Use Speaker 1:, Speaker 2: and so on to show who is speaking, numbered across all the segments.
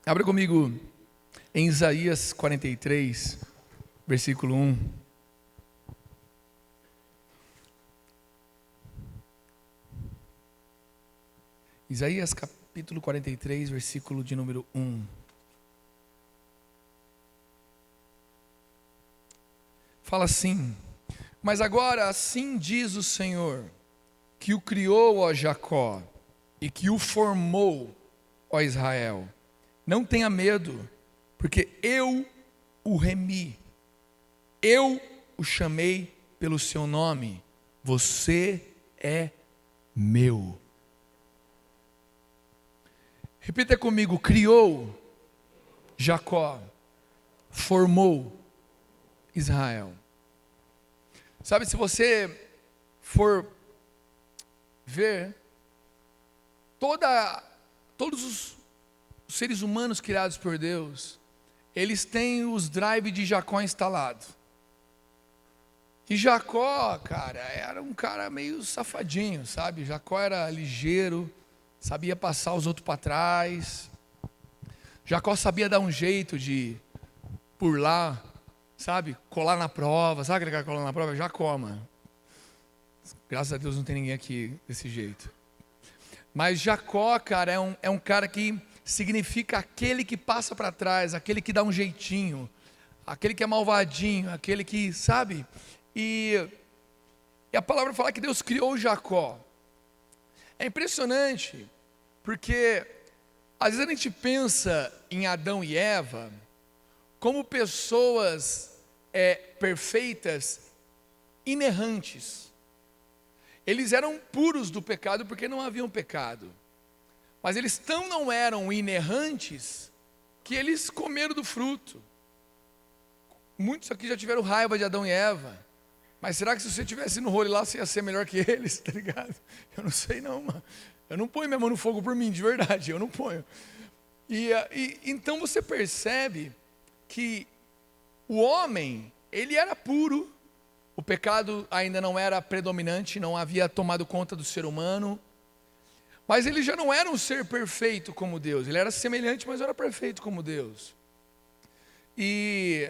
Speaker 1: Abra comigo em Isaías 43, versículo 1. Isaías capítulo 43, versículo de número 1. Fala assim: Mas agora assim diz o Senhor, que o criou, ó Jacó, e que o formou, ó Israel. Não tenha medo, porque eu o remi, eu o chamei pelo seu nome, você é meu. Repita comigo: criou Jacó, formou Israel. Sabe, se você for ver todos os seres humanos criados por Deus, eles têm os drives de Jacó instalado. E Jacó, cara, era um cara meio safadinho, sabe? Jacó era ligeiro, sabia passar os outros para trás. Jacó sabia dar um jeito de burlar, sabe? Colar na prova. Sabe aquele cara que cola na prova? Jacó, mano. Graças a Deus não tem ninguém aqui desse jeito. Mas Jacó, cara, é um cara que significa aquele que passa para trás, aquele que dá um jeitinho, aquele que é malvadinho, aquele que, sabe? E a palavra fala que Deus criou Jacó. É impressionante, porque às vezes a gente pensa em Adão e Eva como pessoas perfeitas, inerrantes. Eles eram puros do pecado porque não haviam pecado. Mas eles tão não eram inerrantes que eles comeram do fruto. Muitos aqui já tiveram raiva de Adão e Eva. Mas será que se você estivesse no rolê lá, você ia ser melhor que eles, tá ligado? Eu não sei não, mano. Eu não ponho minha mão no fogo por mim, de verdade, eu não ponho. Então você percebe que o homem, ele era puro. O pecado ainda não era predominante, não havia tomado conta do ser humano. Mas ele já não era um ser perfeito como Deus. Ele era semelhante, mas não era perfeito como Deus. E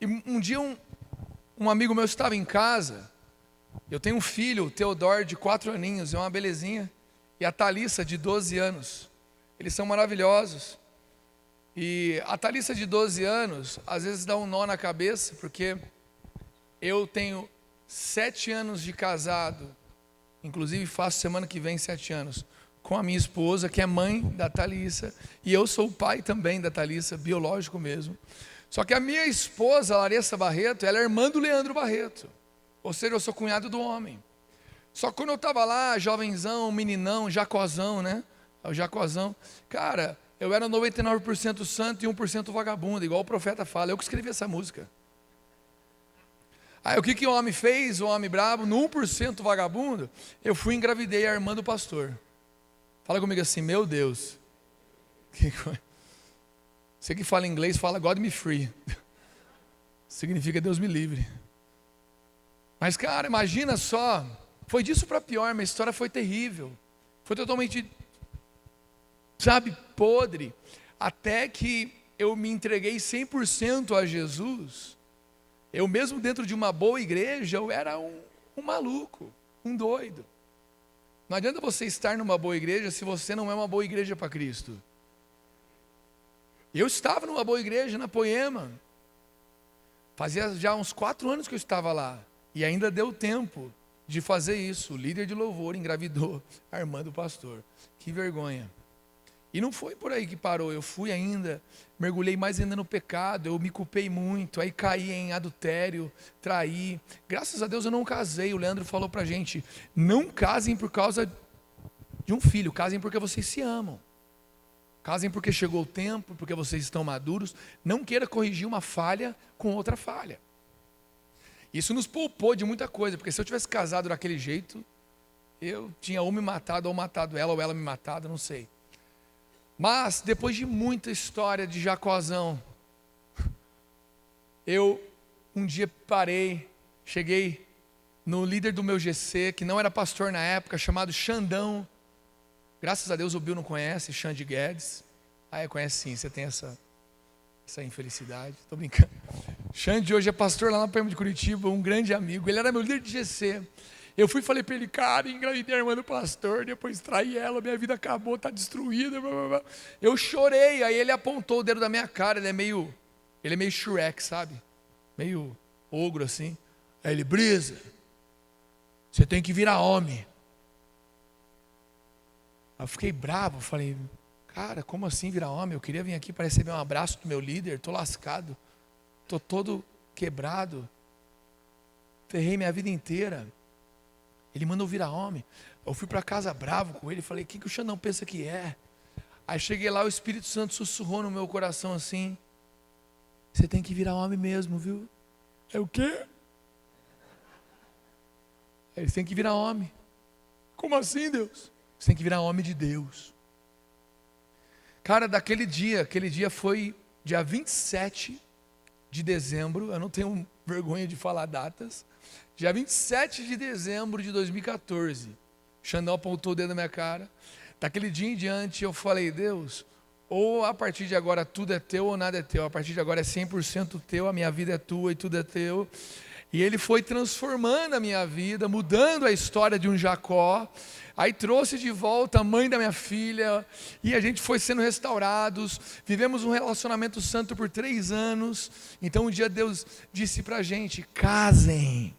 Speaker 1: um dia um amigo meu estava em casa. Eu tenho um filho, o Teodoro, de 4 aninhos, é uma belezinha. E a Thalissa, de 12 anos. Eles são maravilhosos. E a Thalissa, de 12 anos, às vezes dá um nó na cabeça, porque eu tenho 7 anos de casado. Inclusive faço semana que vem 7 anos. Com a minha esposa, que é mãe da Thalissa. E eu sou o pai também da Thalissa, biológico mesmo. Só que a minha esposa, Larissa Barreto, ela é irmã do Leandro Barreto. Ou seja, eu sou cunhado do homem. Só que quando eu estava lá, jovenzão, meninão, jacozão, né? O jacozão. Cara, eu era 99% santo e 1% vagabundo, igual o profeta fala. Eu que escrevi essa música. Aí o que o homem fez, o homem brabo, no 1% vagabundo, eu fui e engravidei a irmã do pastor. Fala comigo assim: meu Deus. Você que fala inglês, fala God me free. Significa Deus me livre. Mas cara, imagina só, foi disso para pior, minha história foi terrível. Foi totalmente, sabe, podre. Até que eu me entreguei 100% a Jesus. Eu mesmo dentro de uma boa igreja, eu era um maluco, um doido. Não adianta você estar numa boa igreja se você não é uma boa igreja para Cristo. Eu estava numa boa igreja na Poema. Fazia já uns 4 anos que eu estava lá. E ainda deu tempo de fazer isso. O líder de louvor engravidou a irmã do pastor. Que vergonha. E não foi por aí que parou, eu fui ainda, mergulhei mais ainda no pecado, eu me culpei muito, aí caí em adultério, traí. Graças a Deus eu não casei. O Leandro falou pra gente: não casem por causa de um filho, casem porque vocês se amam. Casem porque chegou o tempo, porque vocês estão maduros. Não queira corrigir uma falha com outra falha. Isso nos poupou de muita coisa, porque se eu tivesse casado daquele jeito, eu tinha ou me matado, ou matado ela, ou ela me matado, não sei. Mas, depois de muita história de Jacózão, eu um dia parei, cheguei no líder do meu GC, que não era pastor na época, chamado Xandão. Graças a Deus o Bill não conhece, Xande Guedes. Ah, conhece sim, você tem essa infelicidade. Tô brincando. Xande hoje é pastor lá na PM de Curitiba, um grande amigo. Ele era meu líder de GC. Eu fui e falei para ele, cara, engravidei a irmã do pastor, depois traí ela, minha vida acabou, tá destruída. Blá, blá, blá. Eu chorei, aí ele apontou o dedo da minha cara, ele é meio Shrek, sabe? Meio ogro assim. Aí ele, Brisa, você tem que virar homem. Aí eu fiquei bravo, falei, cara, como assim virar homem? Eu queria vir aqui para receber um abraço do meu líder, tô lascado, tô todo quebrado, ferrei minha vida inteira. Ele mandou virar homem. Eu fui para casa bravo com ele, falei, o que o Xandão pensa que é? Aí cheguei lá, o Espírito Santo sussurrou no meu coração assim, você tem que virar homem mesmo, viu? É o quê? Eles têm que virar homem. Como assim, Deus? Você tem que virar homem de Deus. Cara, aquele dia foi dia 27 de dezembro, eu não tenho vergonha de falar datas, dia 27 de dezembro de 2014, Xandão apontou o dedo na minha cara, daquele dia em diante eu falei, Deus, ou a partir de agora tudo é teu ou nada é teu, a partir de agora é 100% teu, a minha vida é tua e tudo é teu, e ele foi transformando a minha vida, mudando a história de um Jacó, aí trouxe de volta a mãe da minha filha, e a gente foi sendo restaurados, vivemos um relacionamento santo por 3 anos, então um dia Deus disse pra gente, casem.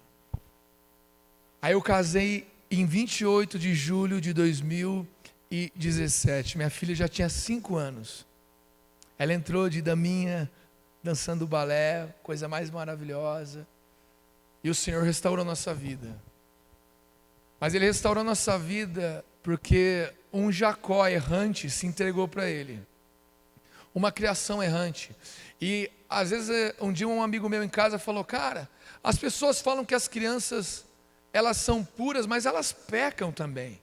Speaker 1: Aí eu casei em 28 de julho de 2017, minha filha já tinha 5 anos, ela entrou de daminha, dançando balé, coisa mais maravilhosa, e o Senhor restaurou nossa vida. Mas Ele restaurou nossa vida porque um Jacó errante se entregou para Ele. Uma criação errante. E às vezes um dia um amigo meu em casa falou, cara, as pessoas falam que as crianças, elas são puras, mas elas pecam também.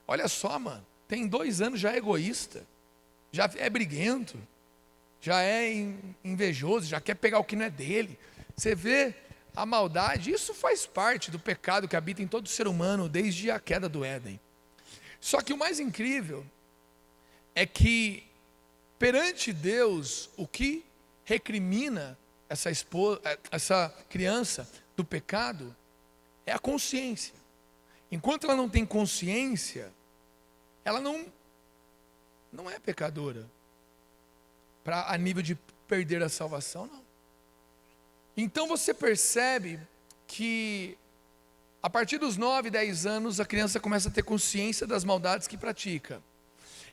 Speaker 1: Olha só, mano, tem 2 anos já é egoísta, já é briguento, já é invejoso, já quer pegar o que não é dele. Você vê a maldade, isso faz parte do pecado que habita em todo ser humano desde a queda do Éden. Só que o mais incrível é que perante Deus, o que recrimina essa criança do pecado é a consciência. Enquanto ela não tem consciência, ela não é pecadora a nível de perder a salvação, não. Então você percebe que a partir dos 9, 10 anos a criança começa a ter consciência das maldades que pratica.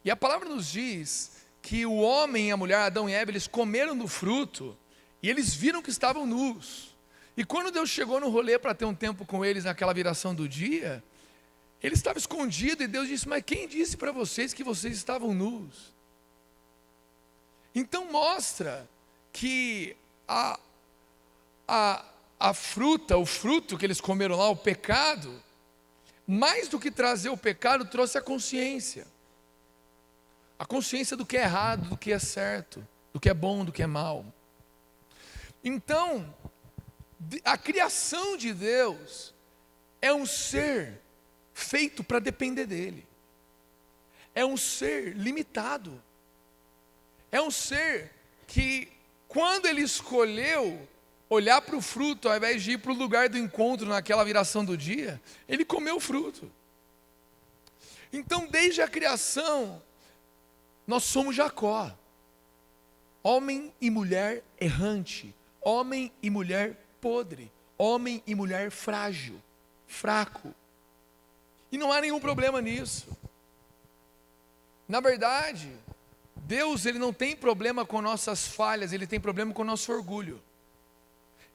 Speaker 1: E a palavra nos diz que o homem e a mulher, Adão e Eva, eles comeram do fruto e eles viram que estavam nus. E quando Deus chegou no rolê para ter um tempo com eles naquela viração do dia, ele estava escondido e Deus disse, mas quem disse para vocês que vocês estavam nus? Então mostra que a fruta, o fruto que eles comeram lá, o pecado, mais do que trazer o pecado, trouxe a consciência do que é errado, do que é certo, do que é bom, do que é mal. Então, a criação de Deus é um ser feito para depender dele, é um ser limitado, é um ser que, quando ele escolheu olhar para o fruto, ao invés de ir para o lugar do encontro naquela viração do dia, ele comeu o fruto. Então, desde a criação, nós somos Jacó, homem e mulher errante, homem e mulher podre, homem e mulher frágil, fraco. E não há nenhum problema nisso. Na verdade, Deus, ele não tem problema com nossas falhas, ele tem problema com o nosso orgulho.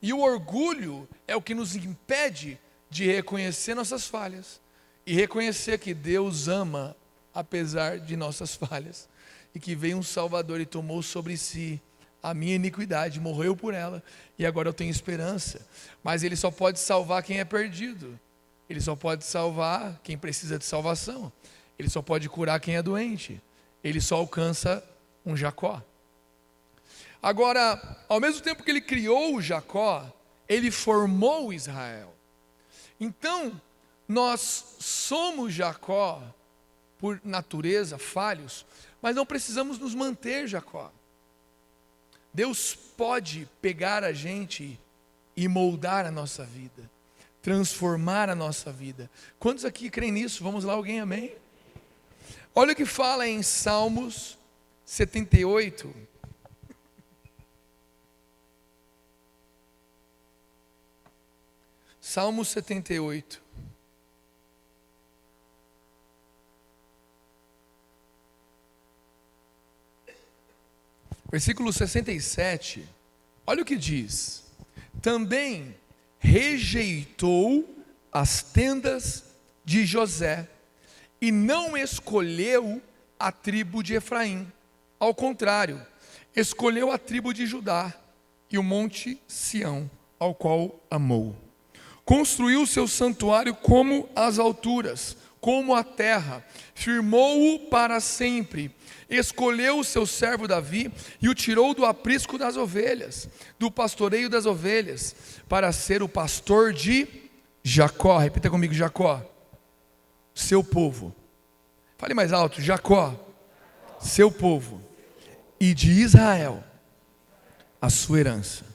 Speaker 1: E o orgulho é o que nos impede de reconhecer nossas falhas e reconhecer que Deus ama apesar de nossas falhas e que veio um Salvador e tomou sobre si a minha iniquidade, morreu por ela e agora eu tenho esperança. Mas Ele só pode salvar quem é perdido, Ele só pode salvar quem precisa de salvação, Ele só pode curar quem é doente, Ele só alcança um Jacó. Agora, ao mesmo tempo que ele criou o Jacó, ele formou Israel. Então, nós somos Jacó, por natureza, falhos, mas não precisamos nos manter Jacó. Deus pode pegar a gente e moldar a nossa vida, transformar a nossa vida. Quantos aqui creem nisso? Vamos lá, alguém, amém? Olha o que fala em Salmos 78. Salmos 78. Versículo 67. Olha o que diz: também rejeitou as tendas de José e não escolheu a tribo de Efraim. Ao contrário, escolheu a tribo de Judá e o monte Sião, ao qual amou. Construiu seu santuário como as alturas, como a terra, firmou-o para sempre. Escolheu o seu servo Davi e o tirou do aprisco das ovelhas, do pastoreio das ovelhas, para ser o pastor de Jacó. Repita comigo: Jacó, seu povo. Fale mais alto: Jacó, seu povo, e de Israel, a sua herança.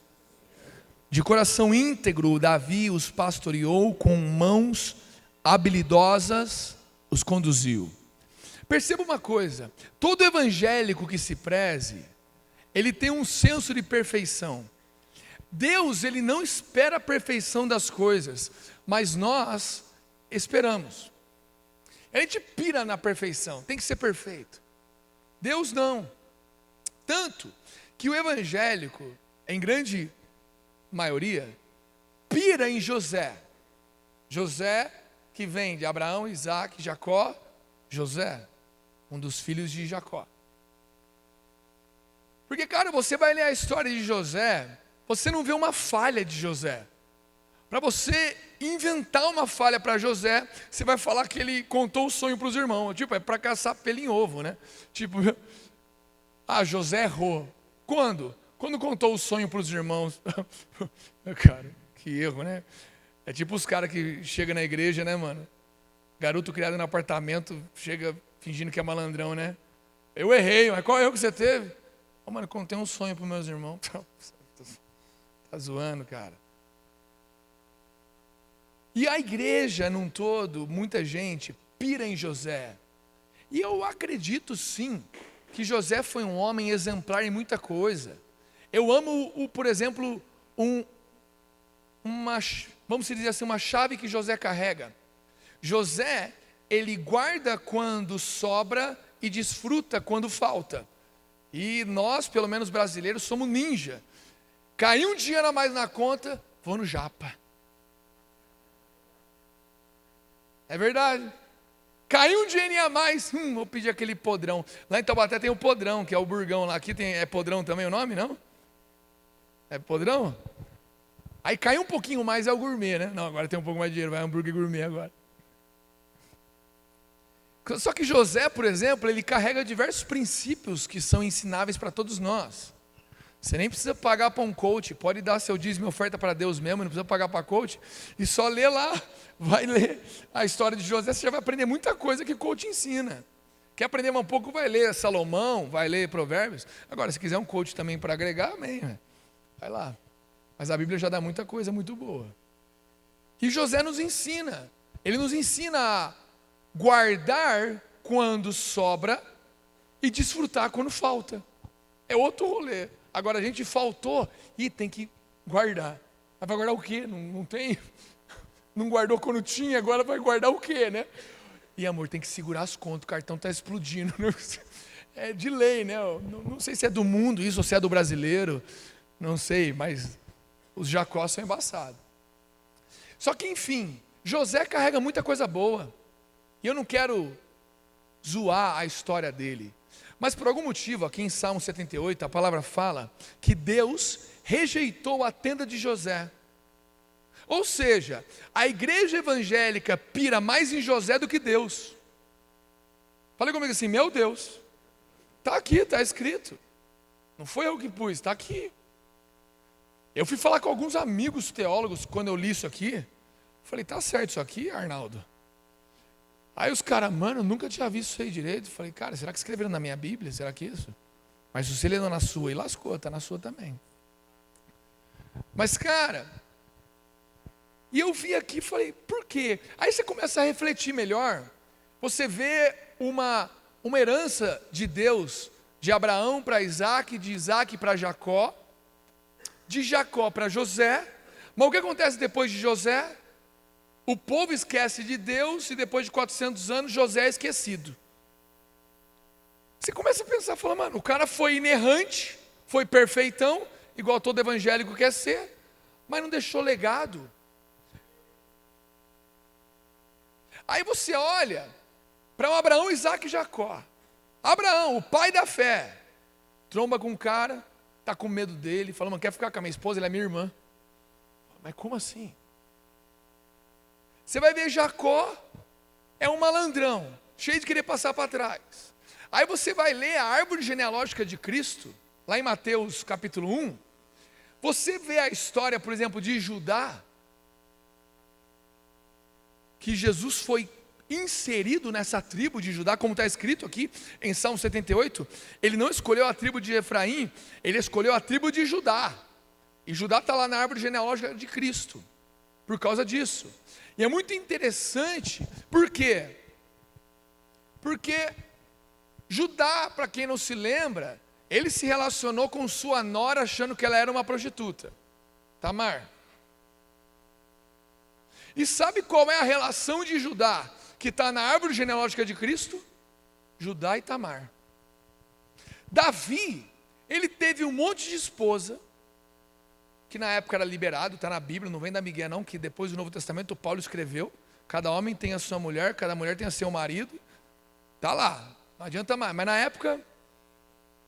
Speaker 1: De coração íntegro, Davi os pastoreou, com mãos habilidosas os conduziu. Perceba uma coisa: todo evangélico que se preze, ele tem um senso de perfeição. Deus, ele não espera a perfeição das coisas, mas nós esperamos. A gente pira na perfeição, tem que ser perfeito. Deus não. Tanto que o evangélico, em grande maioria, pira em José. José, que vem de Abraão, Isaac, Jacó. José, um dos filhos de Jacó. Porque, cara, você vai ler a história de José, você não vê uma falha de José. Para você inventar uma falha para José, você vai falar que ele contou o sonho para os irmãos. Tipo, é para caçar pelo em ovo, né? Tipo, José errou. Quando? Quando contou o sonho para os irmãos. Cara, que erro, né? É tipo os caras que chegam na igreja, né, mano? Garoto criado no apartamento, chega fingindo que é malandrão, né? Eu errei, mas qual erro que você teve? Mano, contei um sonho para os meus irmãos. Tá zoando, cara. E a igreja, num todo, muita gente pira em José. E eu acredito sim, que José foi um homem exemplar em muita coisa. Eu amo, por exemplo, vamos dizer assim, uma chave que José carrega. José, ele guarda quando sobra e desfruta quando falta. E nós, pelo menos brasileiros, somos ninja. Caiu um dinheiro a mais na conta, vou no japa. É verdade. Caiu um dinheirinho a mais, vou pedir aquele podrão. Lá em Taubaté tem o podrão, que é o burgão lá. Aqui é podrão também o nome, não? É podrão? Aí caiu um pouquinho mais, é o gourmet, né? Não, agora tem um pouco mais de dinheiro, vai hambúrguer gourmet agora. Só que José, por exemplo, ele carrega diversos princípios que são ensináveis para todos nós. Você nem precisa pagar para um coach, pode dar seu dízimo e oferta para Deus mesmo, não precisa pagar para coach, e só lê lá, vai ler a história de José, você já vai aprender muita coisa que coach ensina. Quer aprender um pouco, vai ler Salomão, vai ler Provérbios. Agora, se quiser um coach também para agregar, amém, vai lá. Mas a Bíblia já dá muita coisa muito boa. E José nos ensina, ele nos ensina a guardar quando sobra e desfrutar quando falta. É outro rolê. Agora a gente faltou e tem que guardar. Mas vai guardar o quê? Não tem? Não guardou quando tinha, agora vai guardar o quê, né? E amor, tem que segurar as contas, o cartão está explodindo. É de lei, né? Não sei se é do mundo isso ou se é do brasileiro. Não sei, mas os Jacó são embaçados. Só que enfim, José carrega muita coisa boa. E eu não quero zoar a história dele. Mas por algum motivo, aqui em Salmo 78, a palavra fala que Deus rejeitou a tenda de José. Ou seja, a igreja evangélica pira mais em José do que Deus. Fala comigo assim, meu Deus, está aqui, está escrito. Não foi eu que pus, está aqui. Eu fui falar com alguns amigos teólogos quando eu li isso aqui. Falei, tá certo isso aqui, Arnaldo? Aí os caras, mano, eu nunca tinha visto isso aí direito. Falei, cara, será que escreveram na minha Bíblia? Será que é isso? Mas se você leu na sua e lascou, está na sua também. Mas, cara, e eu vi aqui e falei, por quê? Aí você começa a refletir melhor. Você vê uma herança de Deus, de Abraão para Isaac, de Isaac para Jacó, de Jacó para José. Mas o que acontece depois de José? O povo esquece de Deus e depois de 400 anos José é esquecido. Você começa a pensar, fala, mano, o cara foi inerrante, foi perfeitão, igual todo evangélico quer ser, mas não deixou legado. Aí você olha para um Abraão, Isaac e Jacó. Abraão, o pai da fé, tromba com um cara, está com medo dele, fala, mano, quer ficar com a minha esposa? Ela é minha irmã. Mas como assim? Você vai ver Jacó, é um malandrão, cheio de querer passar para trás. Aí você vai ler a árvore genealógica de Cristo, lá em Mateus capítulo 1, você vê a história, por exemplo, de Judá, que Jesus foi inserido nessa tribo de Judá, como está escrito aqui em Salmo 78, ele não escolheu a tribo de Efraim, ele escolheu a tribo de Judá, e Judá está lá na árvore genealógica de Cristo, por causa disso. E é muito interessante, por quê? Porque Judá, para quem não se lembra, ele se relacionou com sua nora achando que ela era uma prostituta, Tamar. E sabe qual é a relação de Judá, que está na árvore genealógica de Cristo? Judá e Tamar. Davi, ele teve um monte de esposa, que na época era liberado, está na Bíblia, não vem da Miguel não, que depois do Novo Testamento Paulo escreveu, cada homem tem a sua mulher, cada mulher tem a seu marido, está lá, não adianta mais, mas na época,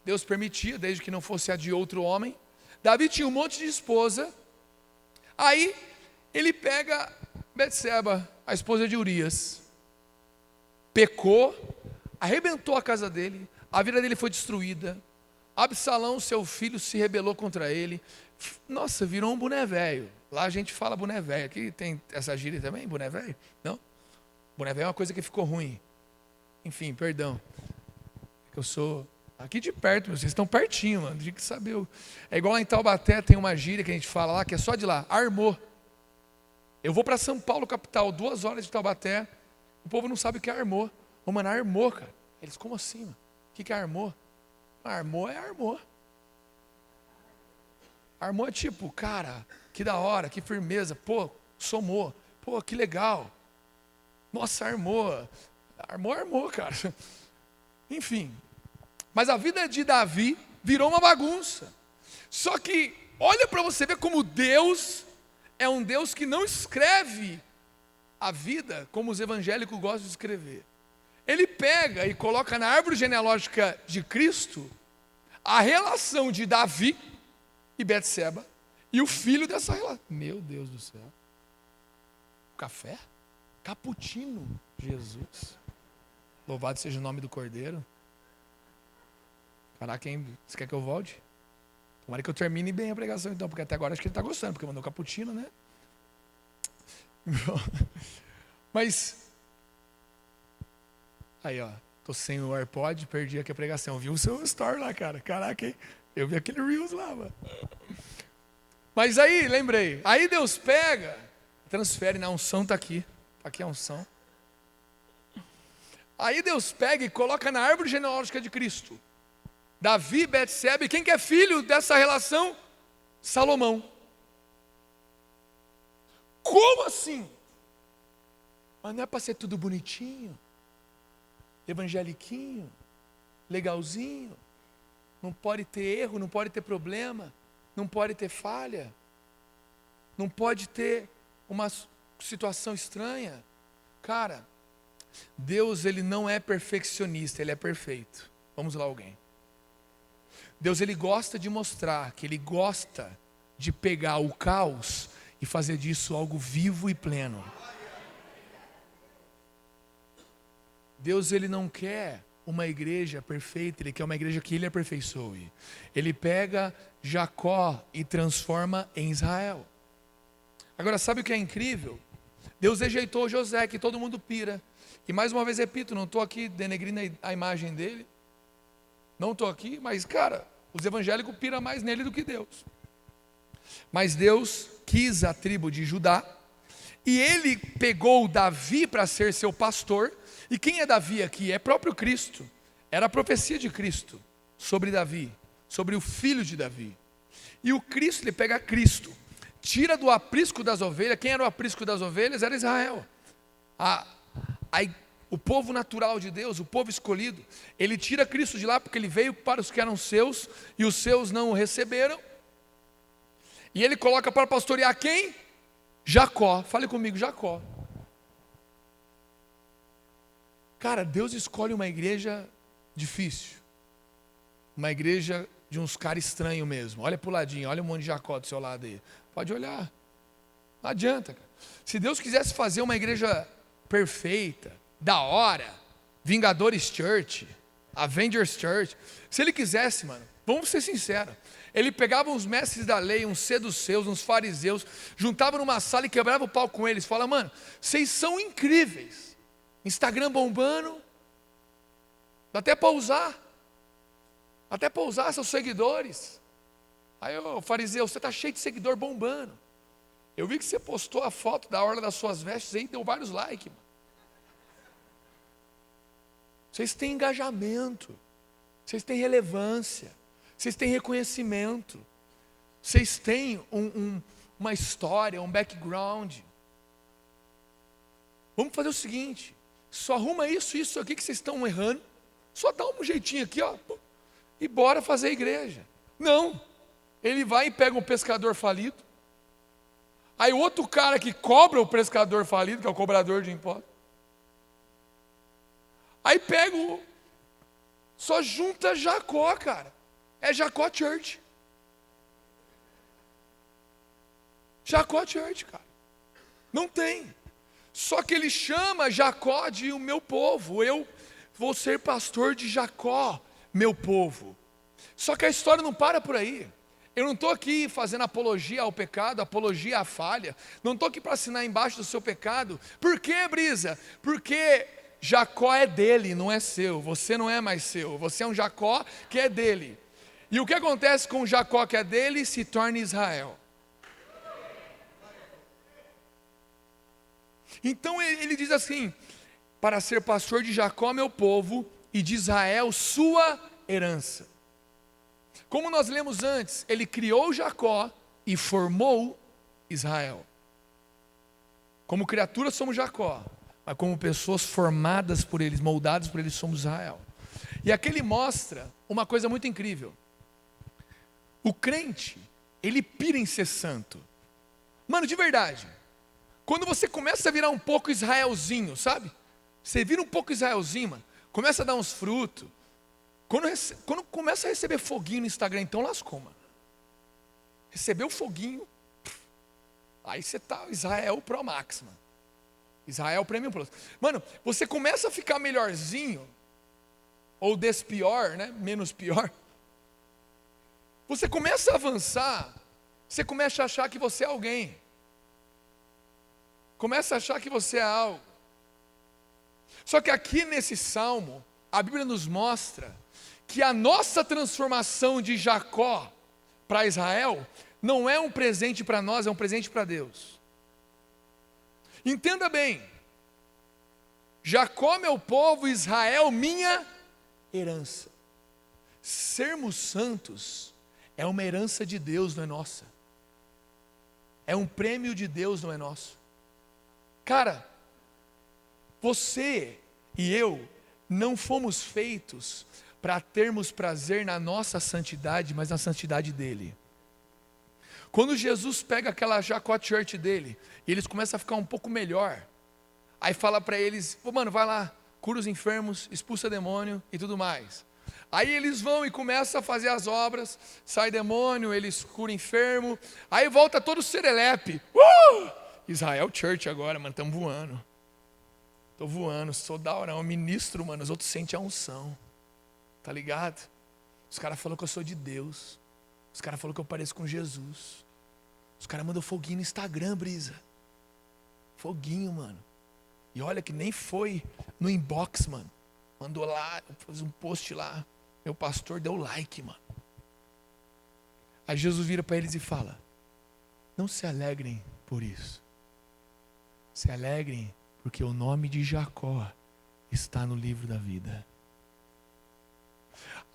Speaker 1: Deus permitia, desde que não fosse a de outro homem. Davi tinha um monte de esposa, aí ele pega Betseba, a esposa de Urias, pecou, arrebentou a casa dele, a vida dele foi destruída, Absalão, seu filho, se rebelou contra ele, nossa, virou um boné velho. Lá a gente fala boné velho, aqui tem essa gíria também, boné velho? Não? Boné velho é uma coisa que ficou ruim. Enfim, perdão. Eu sou aqui de perto, vocês estão pertinho, mano, tinha que saber. É igual lá em Taubaté, tem uma gíria que a gente fala lá, que é só de lá, armou. Eu vou para São Paulo, capital, 2 horas de Taubaté, o povo não sabe o que é armou. Ô, mano, armou, cara. Eles, como assim, mano? O que é armou? Armou é armou. Armou é tipo, cara, que da hora, que firmeza, pô, somou, pô, que legal. Nossa, armou. Armou, cara. Enfim, mas a vida de Davi virou uma bagunça. Só que, olha para você ver como Deus é um Deus que não escreve a vida como os evangélicos gostam de escrever. Ele pega e coloca na árvore genealógica de Cristo a relação de Davi e Betseba e o filho dessa relação. Meu Deus do céu. Café? Cappuccino. Jesus. Louvado seja o nome do Cordeiro. Caraca, hein? Você quer que eu volte? Tomara que eu termine bem a pregação então, porque até agora acho que ele está gostando, porque mandou cappuccino, né? Mas, aí ó, tô sem o AirPod, perdi aqui a pregação. Viu o seu story lá, cara? Caraca, hein? Eu vi aquele Reels lá, mano. Mas aí, lembrei. Aí Deus pega, transfere, na unção está aqui. Está aqui a unção. Aí Deus pega e coloca na árvore genealógica de Cristo Davi, Betseba, e quem que é filho dessa relação? Salomão. Como assim? Mas não é para ser tudo bonitinho, evangeliquinho, legalzinho, não pode ter erro, não pode ter problema, não pode ter falha, não pode ter uma situação estranha. Cara, Deus, ele não é perfeccionista, ele é perfeito. Vamos lá, alguém. Deus, ele gosta de mostrar que ele gosta de pegar o caos e fazer disso algo vivo e pleno. Deus, ele não quer uma igreja perfeita, ele quer uma igreja que ele aperfeiçoe. Ele pega Jacó e transforma em Israel. Agora, sabe o que é incrível? Deus rejeitou José, que todo mundo pira, E mais uma vez repito, não estou aqui denegrindo a imagem dele. Não estou aqui, mas cara, os evangélicos piram mais nele do que Deus. Mas Deus quis a tribo de Judá, e ele pegou Davi para ser seu pastor. E quem é Davi aqui? É próprio Cristo. Era a profecia de Cristo sobre Davi, sobre o filho de Davi. E o Cristo, ele pega Cristo, tira do aprisco das ovelhas. Quem era o aprisco das ovelhas? Era Israel. O povo natural de Deus, o povo escolhido. Ele tira Cristo de lá porque ele veio para os que eram seus e os seus não o receberam. E ele coloca para pastorear quem? Jacó. Fale comigo, Jacó. Cara, Deus escolhe uma igreja difícil. Uma igreja de uns caras estranhos mesmo. Olha para o ladinho, olha um monte de Jacó do seu lado aí. Pode olhar. Não adianta, cara. Se Deus quisesse fazer uma igreja perfeita, da hora, Vingadores Church, Avengers Church, se ele quisesse, mano, vamos ser sinceros, ele pegava uns mestres da lei, uns seduceus, uns fariseus, juntava numa sala e quebrava o pau com eles, fala, mano, vocês são incríveis, Instagram bombando, dá até para usar seus seguidores. Aí o fariseu, você está cheio de seguidor bombando, eu vi que você postou a foto da orla das suas vestes aí, deu vários likes, mano. Vocês têm engajamento, vocês têm relevância, vocês têm reconhecimento, vocês têm uma história, um background. Vamos fazer o seguinte, só arruma isso aqui que vocês estão errando, só dá um jeitinho aqui, ó, e bora fazer a igreja. Não, ele vai e pega um pescador falido, aí outro cara que cobra o pescador falido, que é o cobrador de impostos, aí pega só junta Jacó, cara. É Jacó Church. Jacó Church, cara. Não tem. Só que ele chama Jacó de o meu povo. Eu vou ser pastor de Jacó, meu povo. Só que a história não para por aí. Eu não estou aqui fazendo apologia ao pecado, apologia à falha. Não estou aqui para assinar embaixo do seu pecado. Por quê, Brisa? Porque Jacó é dele, não é seu. Você não é mais seu. Você é um Jacó que é dele. E o que acontece com o Jacó que é dele se torna Israel. Então ele diz assim: para ser pastor de Jacó, meu povo, e de Israel, sua herança. Como nós lemos antes, ele criou Jacó e formou Israel. Como criaturas somos Jacó, mas como pessoas formadas por eles, moldadas por eles, somos Israel. E aqui ele mostra uma coisa muito incrível. O crente, ele pira em ser santo. Mano, de verdade, quando você começa a virar um pouco Israelzinho, sabe? Você vira um pouco Israelzinho, mano, começa a dar uns frutos. Quando começa a receber foguinho no Instagram, então lascou, mano. Recebeu foguinho, aí você tá Israel Pro Max, mano. Israel Premium Plus. Mano, você começa a ficar melhorzinho, ou despior, né? Menos pior. Você começa a avançar, você começa a achar que você é alguém. Começa a achar que você é algo. Só que aqui nesse salmo, a Bíblia nos mostra que a nossa transformação de Jacó para Israel não é um presente para nós, é um presente para Deus. Entenda bem, Jacó meu povo, Israel minha herança. Sermos santos é uma herança de Deus, não é nossa. É um prêmio de Deus, não é nosso. Cara, você e eu não fomos feitos para termos prazer na nossa santidade, mas na santidade dele. Quando Jesus pega aquela Jacó Church dele, e eles começam a ficar um pouco melhor, aí fala para eles, mano, vai lá, cura os enfermos, expulsa demônio e tudo mais. Aí eles vão e começam a fazer as obras, sai demônio, eles curam enfermo, aí volta todo serelepe. Israel Church agora, mano, estamos voando. Estou voando, sou da hora, um ministro, mano, os outros sentem a unção. Tá ligado? Os caras falaram que eu sou de Deus. Os caras falaram que eu pareço com Jesus. Os caras mandam foguinho no Instagram, Brisa. Foguinho, mano. E olha que nem foi no inbox, mano. Mandou lá, fez um post lá. Meu pastor deu like, mano. Aí Jesus vira para eles e fala: não se alegrem por isso. Se alegrem porque o nome de Jacó está no livro da vida.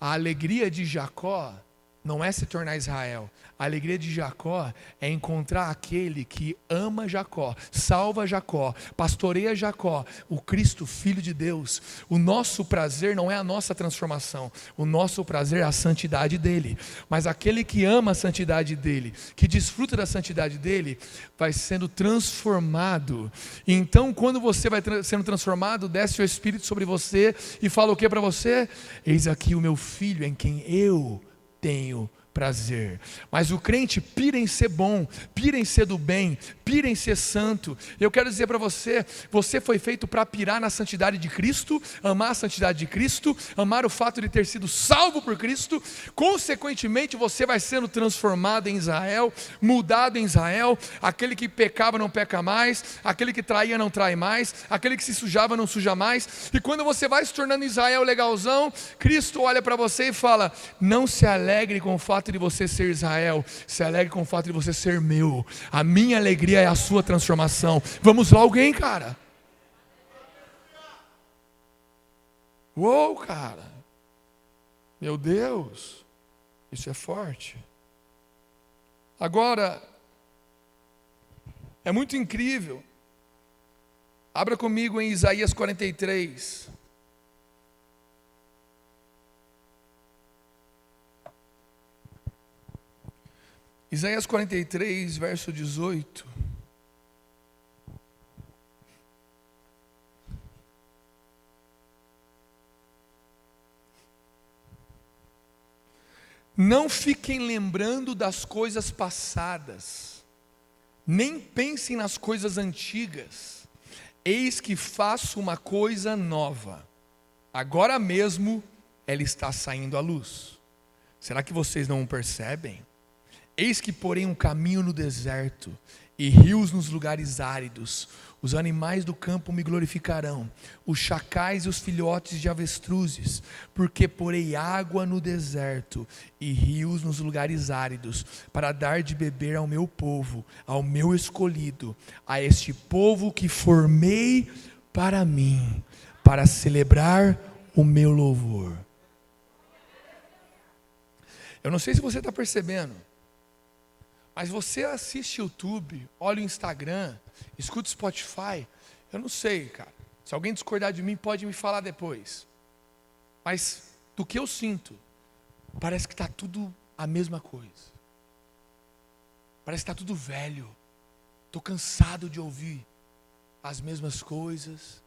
Speaker 1: A alegria de Jacó não é se tornar Israel. A alegria de Jacó é encontrar aquele que ama Jacó, salva Jacó, pastoreia Jacó, o Cristo, Filho de Deus. O nosso prazer não é a nossa transformação, o nosso prazer é a santidade dele. Mas aquele que ama a santidade dele, que desfruta da santidade dele, vai sendo transformado. Então, quando você vai sendo transformado, desce o Espírito sobre você e fala o que para você? Eis aqui o meu filho em quem eu tenho prazer. Mas o crente pira em ser bom, pira em ser do bem, pira em ser santo. Eu quero dizer para você, você foi feito para pirar na santidade de Cristo, amar a santidade de Cristo, amar o fato de ter sido salvo por Cristo. Consequentemente, você vai sendo transformado em Israel, mudado em Israel. Aquele que pecava não peca mais, aquele que traía não trai mais, aquele que se sujava não suja mais. E quando você vai se tornando Israel legalzão, Cristo olha para você e fala: não se alegre com o fato de você ser Israel, se alegre com o fato de você ser meu. A minha alegria é a sua transformação. Vamos lá, alguém, cara? Uou, cara. Meu Deus, isso é forte. Agora, é muito incrível. Abra comigo em Isaías 43. Isaías 43, verso 18. Não fiquem lembrando das coisas passadas, nem pensem nas coisas antigas. Eis que faço uma coisa nova. Agora mesmo ela está saindo à luz. Será que vocês não percebem? Eis que porém um caminho no deserto e rios nos lugares áridos. Os animais do campo me glorificarão, os chacais e os filhotes de avestruzes, porque porei água no deserto e rios nos lugares áridos, para dar de beber ao meu povo, ao meu escolhido, a este povo que formei para mim, para celebrar o meu louvor. Eu não sei se você está percebendo, mas você assiste YouTube, olha o Instagram, escuta o Spotify, eu não sei, cara. Se alguém discordar de mim, pode me falar depois. Mas do que eu sinto, parece que está tudo a mesma coisa. Parece que está tudo velho. Estou cansado de ouvir as mesmas coisas.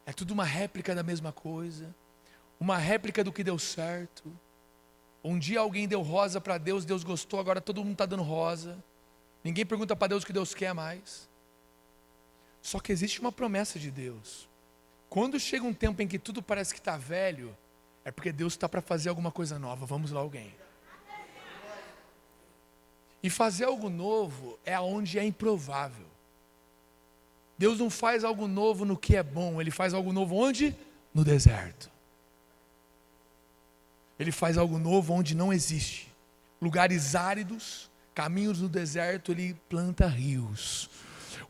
Speaker 1: É tudo uma réplica da mesma coisa. Uma réplica do que deu certo. Um dia alguém deu rosa para Deus, Deus gostou, agora todo mundo está dando rosa. Ninguém pergunta para Deus o que Deus quer mais. Só que existe uma promessa de Deus. Quando chega um tempo em que tudo parece que está velho, é porque Deus está para fazer alguma coisa nova. Vamos lá, alguém. E fazer algo novo é onde é improvável. Deus não faz algo novo no que é bom, Ele faz algo novo onde? No deserto. Ele faz algo novo onde não existe. Lugares áridos, caminhos no deserto, Ele planta rios.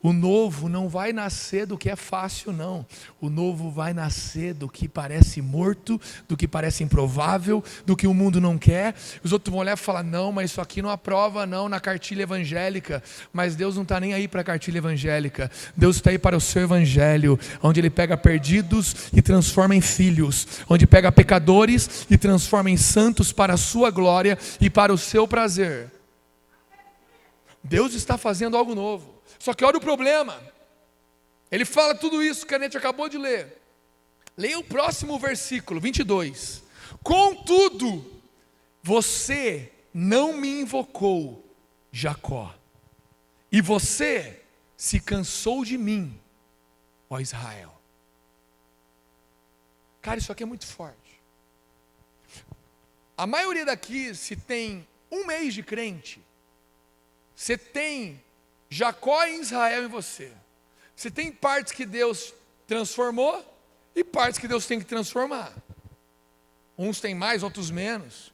Speaker 1: O novo não vai nascer do que é fácil, não. O novo vai nascer do que parece morto, do que parece improvável, do que o mundo não quer. Os outros vão olhar e falar: não, mas isso aqui não aprova não na cartilha evangélica. Mas Deus não está nem aí para a cartilha evangélica. Deus está aí para o seu evangelho, onde Ele pega perdidos e transforma em filhos, onde pega pecadores e transforma em santos para a sua glória e para o seu prazer. Deus está fazendo algo novo. Só que olha o problema. Ele fala tudo isso que a gente acabou de ler. Leia o próximo versículo, 22. Contudo, você não me invocou, Jacó, e você se cansou de mim, ó Israel. Cara, isso aqui é muito forte. A maioria daqui, se tem um mês de crente, você tem Jacó e Israel em você. Você tem partes que Deus transformou, e partes que Deus tem que transformar. Uns têm mais, outros menos.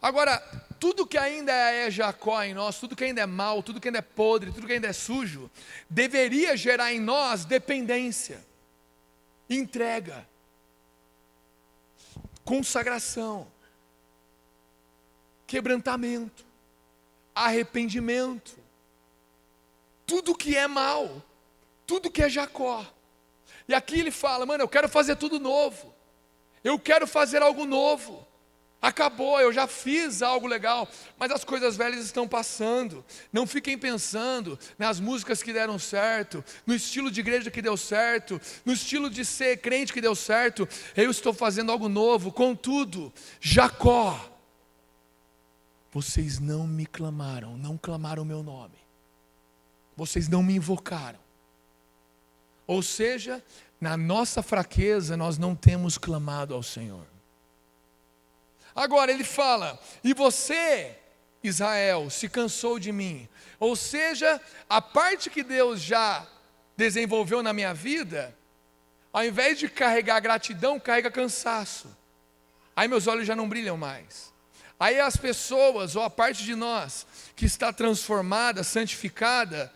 Speaker 1: Agora, tudo que ainda é Jacó em nós, tudo que ainda é mal, tudo que ainda é podre, tudo que ainda é sujo, deveria gerar em nós dependência, entrega, consagração, quebrantamento, arrependimento. Tudo que é mal, tudo que é Jacó. E aqui ele fala, mano, eu quero fazer tudo novo. Eu quero fazer algo novo. Acabou, eu já fiz algo legal, mas as coisas velhas estão passando. Não fiquem pensando nas músicas que deram certo, no estilo de igreja que deu certo, no estilo de ser crente que deu certo. Eu estou fazendo algo novo. Contudo, Jacó, vocês não me clamaram, não clamaram o meu nome. Vocês não me invocaram. Ou seja, na nossa fraqueza nós não temos clamado ao Senhor. Agora ele fala, e você, Israel, se cansou de mim. Ou seja, a parte que Deus já desenvolveu na minha vida, ao invés de carregar gratidão, carrega cansaço. Aí meus olhos já não brilham mais. Aí as pessoas, ou a parte de nós, que está transformada, santificada,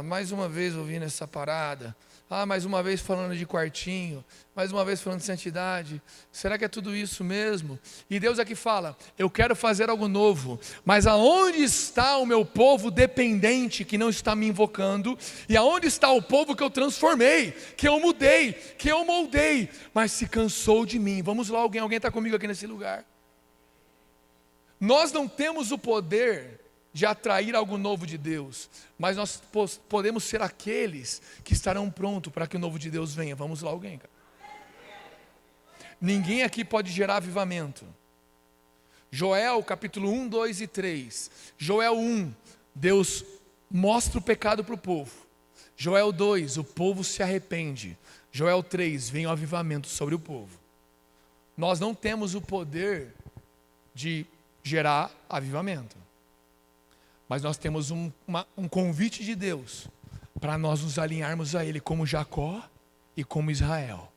Speaker 1: mais uma vez ouvindo essa parada, mais uma vez falando de quartinho, mais uma vez falando de santidade, será que é tudo isso mesmo? E Deus aqui fala, eu quero fazer algo novo, mas aonde está o meu povo dependente que não está me invocando? E aonde está o povo que eu transformei, que eu mudei, que eu moldei, mas se cansou de mim? Vamos lá, alguém está comigo aqui nesse lugar? Nós não temos o poder de atrair algo novo de Deus, mas nós podemos ser aqueles que estarão prontos para que o novo de Deus venha. Vamos lá, alguém, cara. Ninguém aqui pode gerar avivamento. Joel capítulo 1, 2 e 3. Joel 1, Deus mostra o pecado para o povo. Joel 2, o povo se arrepende. Joel 3, vem o avivamento sobre o povo. Nós não temos o poder de gerar avivamento, mas nós temos um convite de Deus para nós nos alinharmos a Ele como Jacó e como Israel.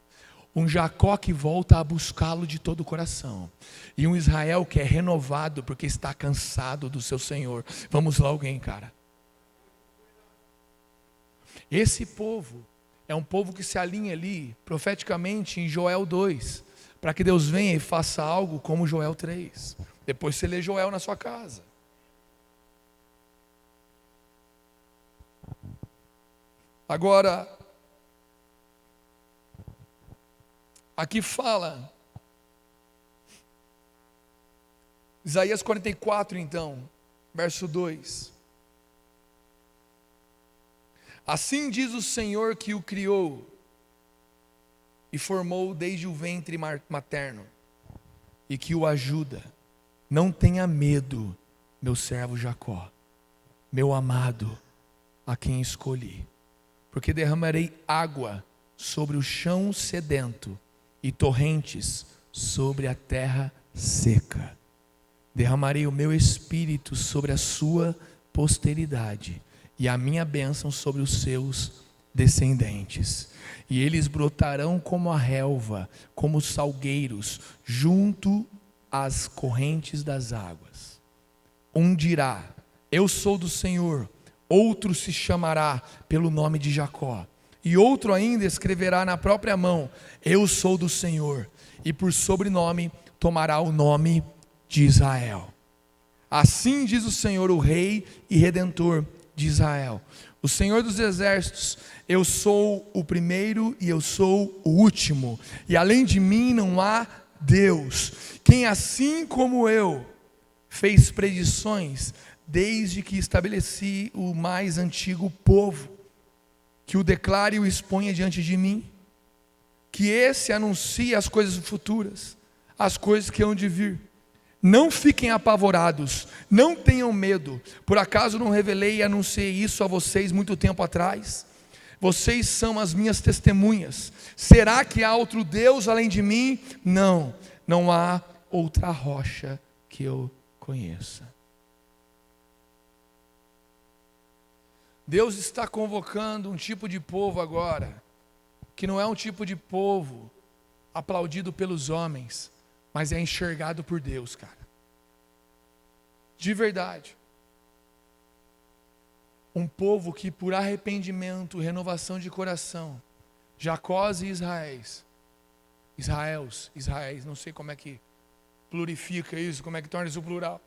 Speaker 1: Um Jacó que volta a buscá-lo de todo o coração, e um Israel que é renovado porque está cansado do seu Senhor. Vamos lá, alguém, cara. Esse povo é um povo que se alinha ali profeticamente em Joel 2, para que Deus venha e faça algo como Joel 3. Depois você lê Joel na sua casa. Agora, aqui fala, Isaías 44 então, verso 2. Assim diz o Senhor que o criou e formou desde o ventre materno, e que o ajuda. Não tenha medo, meu servo Jacó, meu amado, a quem escolhi. Porque derramarei água sobre o chão sedento e torrentes sobre a terra seca. Derramarei o meu espírito sobre a sua posteridade e a minha bênção sobre os seus descendentes. E eles brotarão como a relva, como os salgueiros, junto às correntes das águas. Um dirá, eu sou do Senhor. Outro se chamará pelo nome de Jacó, e outro ainda escreverá na própria mão, eu sou do Senhor, e por sobrenome tomará o nome de Israel. Assim diz o Senhor, o Rei e Redentor de Israel, o Senhor dos exércitos, eu sou o primeiro e eu sou o último, e além de mim não há Deus, quem assim como eu fez predições desde que estabeleci o mais antigo povo, que o declare e o exponha diante de mim, que esse anuncie as coisas futuras, as coisas que hão de vir. Não fiquem apavorados, não tenham medo, por acaso não revelei e anunciei isso a vocês muito tempo atrás? Vocês são as minhas testemunhas. Será que há outro Deus além de mim? Não, não há outra rocha que eu conheça. Deus está convocando um tipo de povo agora, que não é um tipo de povo aplaudido pelos homens, mas é enxergado por Deus, cara. De verdade. Um povo que por arrependimento, renovação de coração, Jacós e Israéis, não sei como é que plurifica isso, como é que torna isso plural.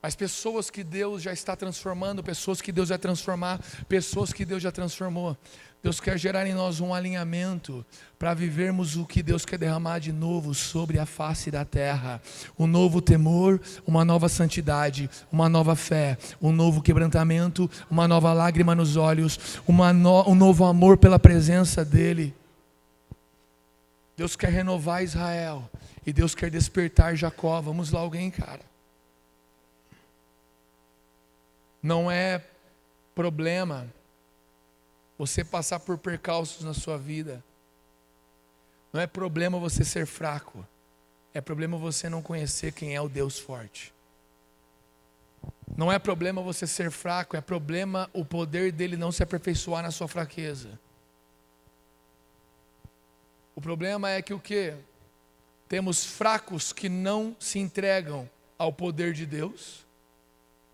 Speaker 1: Mas pessoas que Deus já está transformando, pessoas que Deus vai transformar, pessoas que Deus já transformou. Deus quer gerar em nós um alinhamento para vivermos o que Deus quer derramar de novo sobre a face da terra. Um novo temor, uma nova santidade, uma nova fé, um novo quebrantamento, uma nova lágrima nos olhos, um novo amor pela presença dEle. Deus quer renovar Israel e Deus quer despertar Jacó. Vamos lá, alguém, cara. Não é problema você passar por percalços na sua vida. Não é problema você ser fraco. É problema você não conhecer quem é o Deus forte. Não é problema você ser fraco, é problema o poder dele não se aperfeiçoar na sua fraqueza. O problema é que o quê? Temos fracos que não se entregam ao poder de Deus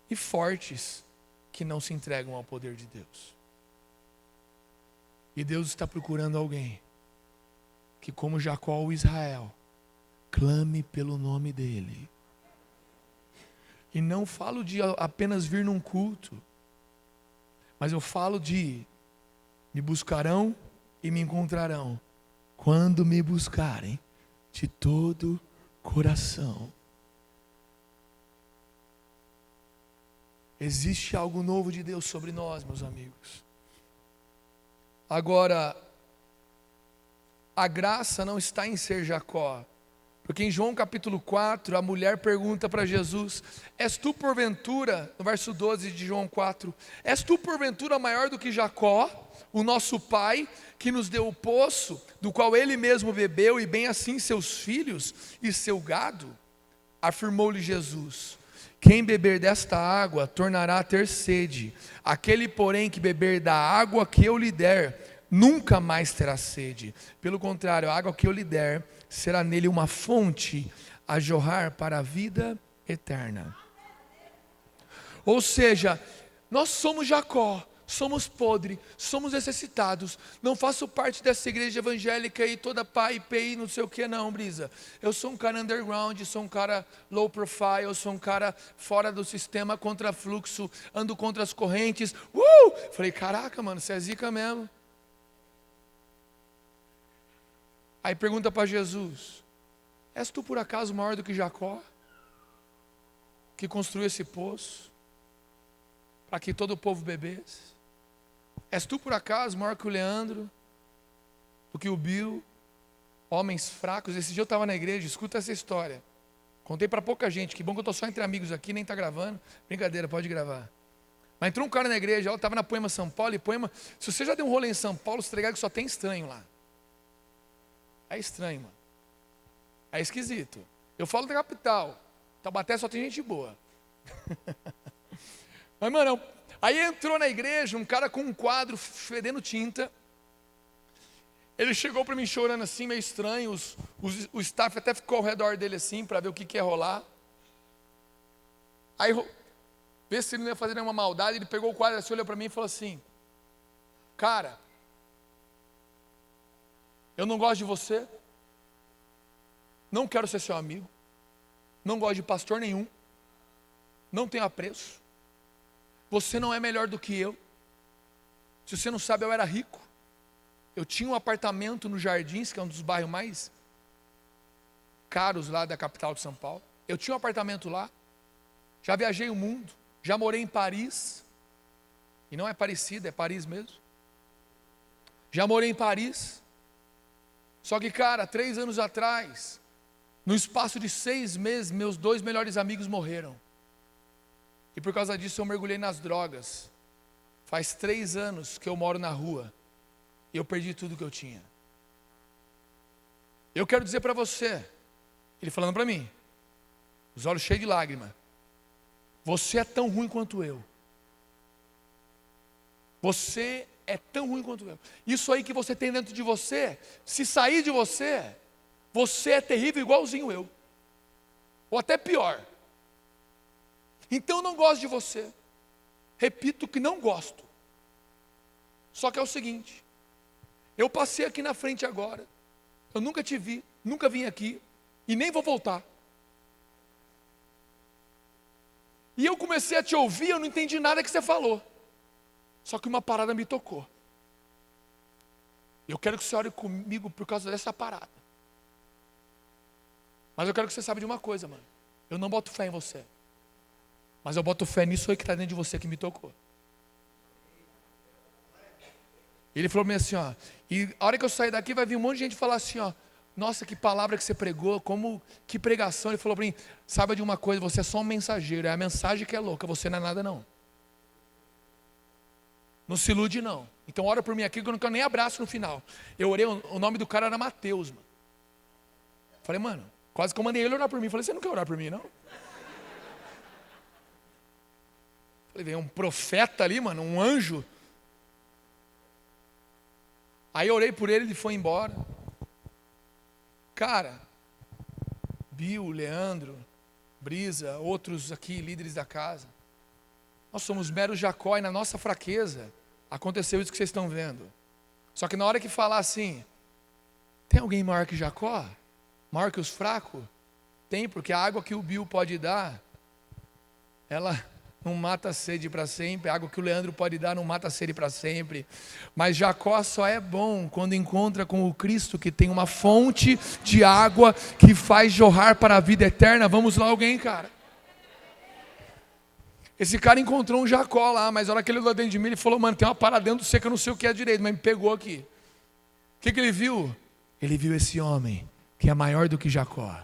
Speaker 1: e fortes que não se entregam ao poder de Deus. E Deus está procurando alguém que, como Jacó ou Israel, clame pelo nome dEle. E não falo de apenas vir num culto, mas eu falo de me buscarão e me encontrarão quando me buscarem de todo coração. Existe algo novo de Deus sobre nós, meus amigos. Agora, a graça não está em ser Jacó, porque em João capítulo 4, a mulher pergunta para Jesus: és tu porventura, no verso 12 de João 4, és tu porventura maior do que Jacó, o nosso pai, que nos deu o poço, do qual ele mesmo bebeu, e bem assim seus filhos e seu gado? Afirmou-lhe Jesus: quem beber desta água tornará a ter sede. Aquele, porém, que beber da água que eu lhe der, nunca mais terá sede. Pelo contrário, a água que eu lhe der será nele uma fonte a jorrar para a vida eterna. Ou seja, nós somos Jacó, somos podres, somos necessitados. Não faço parte dessa igreja evangélica e toda pá e PI, não sei o que não, brisa. Eu sou um cara underground, sou um cara low profile, sou um cara fora do sistema, contra fluxo, ando contra as correntes. Falei, caraca, mano, você é zica mesmo. Aí pergunta para Jesus: és tu por acaso maior do que Jacó, que construiu esse poço para que todo o povo bebesse? És tu por acaso maior que o Leandro, do que o Bill, homens fracos? Esse dia eu estava na igreja, escuta essa história, contei para pouca gente, que bom que eu estou só entre amigos aqui, nem está gravando, brincadeira, pode gravar. Mas entrou um cara na igreja, eu estava na Poema São Paulo, e Poema, se você já deu um rolê em São Paulo, você está ligado que só tem estranho lá. É estranho, mano. É esquisito. Eu falo da capital, Taubaté só tem gente boa. Mas, mano, aí entrou na igreja um cara com um quadro fedendo tinta. Ele chegou para mim chorando assim, meio estranho. O staff até ficou ao redor dele assim, para ver o que ia rolar. Aí, vê se ele não ia fazer nenhuma maldade. Ele pegou o quadro assim, olhou para mim e falou assim: cara, eu não gosto de você, não quero ser seu amigo, não gosto de pastor nenhum, não tenho apreço, você não é melhor do que eu. Se você não sabe, eu era rico, eu tinha um apartamento no Jardins, que é um dos bairros mais caros lá da capital de São Paulo. Eu tinha um apartamento lá, já viajei o mundo, já morei em Paris, e não é Parecida, é Paris mesmo. Já morei em Paris. Só que, cara, 3 anos atrás, no espaço de 6 meses, meus 2 melhores amigos morreram. E por causa disso eu mergulhei nas drogas. Faz 3 anos que eu moro na rua. E eu perdi tudo que eu tinha. Eu quero dizer para você, ele falando para mim, os olhos cheios de lágrima: você é tão ruim quanto eu. Você é tão ruim quanto eu. Isso aí que você tem dentro de você, se sair de você, você é terrível igualzinho eu. Ou até pior. Então eu não gosto de você. Repito que não gosto. Só que é o seguinte, eu passei aqui na frente agora, eu nunca te vi, nunca vim aqui, e nem vou voltar. E eu comecei a te ouvir, eu não entendi nada que você falou. Só que uma parada me tocou. Eu quero que você ore comigo por causa dessa parada. Mas eu quero que você saiba de uma coisa, mano. Eu não boto fé em você. Mas eu boto fé nisso aí que está dentro de você que me tocou. Ele falou para mim assim, ó. E a hora que eu sair daqui vai vir um monte de gente falar assim, ó. Nossa, que palavra que você pregou, que pregação. Ele falou para mim, saiba de uma coisa, você é só um mensageiro. É a mensagem que é louca, você não é nada não. Não se ilude não. Então ora por mim aqui que eu não quero nem abraço no final. Eu orei, o nome do cara era Mateus, mano. Falei, mano, quase que eu mandei ele orar por mim. Falei, você não quer orar por mim, não? Falei, veio um profeta ali, mano, um anjo. Aí eu orei por ele, ele foi embora. Cara, Bill, Leandro, Brisa, outros aqui, líderes da casa. Nós somos meros Jacó e na nossa fraqueza aconteceu isso que vocês estão vendo. Só que na hora que falar assim, tem alguém maior que Jacó? Maior que os fracos? Tem, porque a água que o Bill pode dar, ela não mata a sede para sempre. A água que o Leandro pode dar não mata a sede para sempre. Mas Jacó só é bom quando encontra com o Cristo, que tem uma fonte de água que faz jorrar para a vida eterna. Vamos lá, alguém, cara. Esse cara encontrou um Jacó lá, mas na hora que ele olhou dentro de mim, ele falou, mano, tem uma parada dentro do você que eu não sei o que é direito, mas me pegou aqui. O que ele viu? Ele viu esse homem, que é maior do que Jacó.